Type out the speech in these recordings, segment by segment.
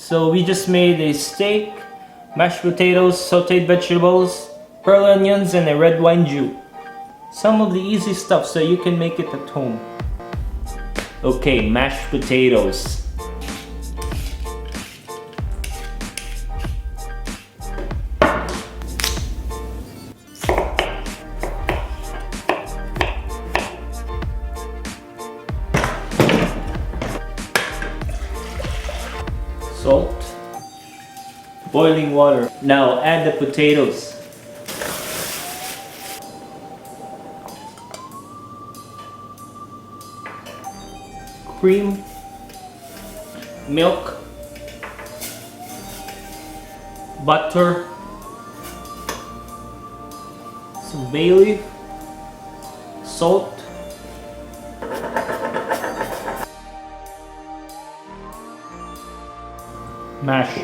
So we just made a steak, mashed potatoes, sautéed vegetables, pearl onions, and a red wine jus. Some of the easy stuff so you can make it at home. Okay, mashed potatoes. Salt, boiling water. Now add the potatoes. Cream, milk, butter, some bay leaf, salt, mash.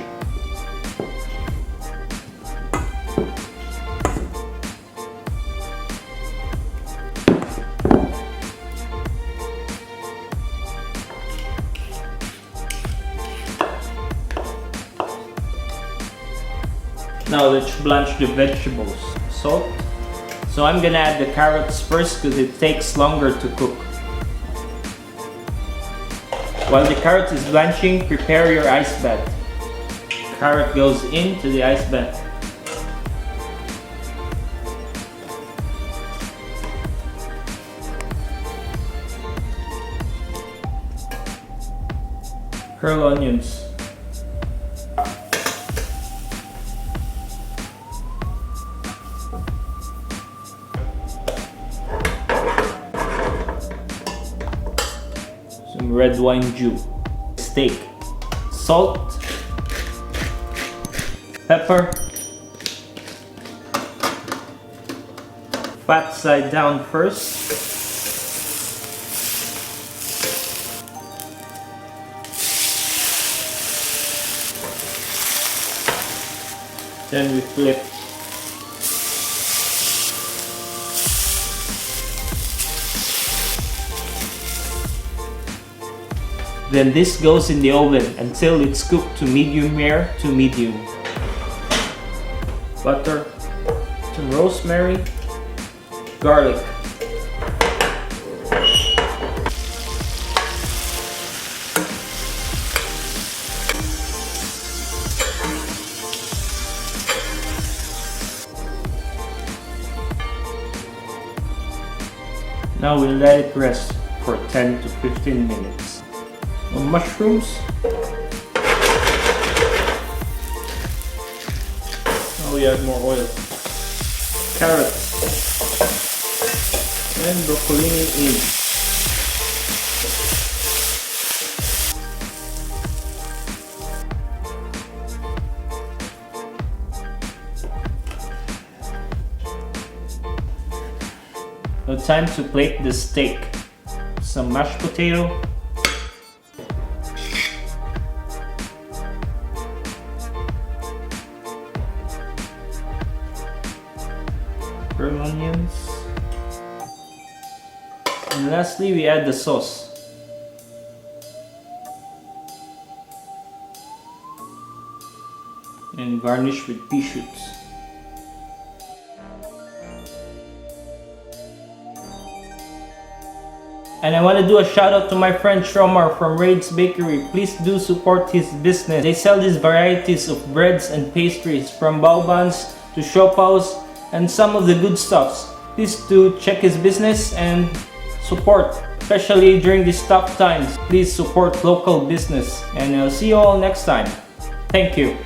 Now let's blanch the vegetables. Salt. So I'm gonna add the carrots first because it takes longer to cook. While the carrot is blanching, prepare your ice bath. Carrot goes into the ice bath. Pearl onions. Some red wine jus. Steak. Salt. Pepper. Fat side down first. Then we flip. Then this goes in the oven until it's cooked to medium rare to medium. Butter, some rosemary, garlic. Now we'll let it rest for 10 to 15 minutes. Mushrooms. Now we add more oil. Carrots. And broccolini in. Now time to plate the steak. Some mashed potato. Pearl onions, and lastly we add the sauce. And garnish with pea shoots. And I want to do a shout out to my friend Shromar from Raid's Bakery. Please do support his business. They sell these varieties of breads and pastries from bao buns to siopaos and some of the good stuffs. Please do check his business and support, especially during these tough times. Please support local business, and I'll see you all next time. Thank you.